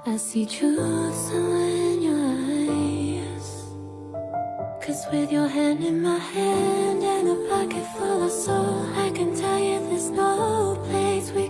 I see truth somewhere in your eyes. 'Cause with your hand in my hand and a pocket full of soul, I can tell you there's no place we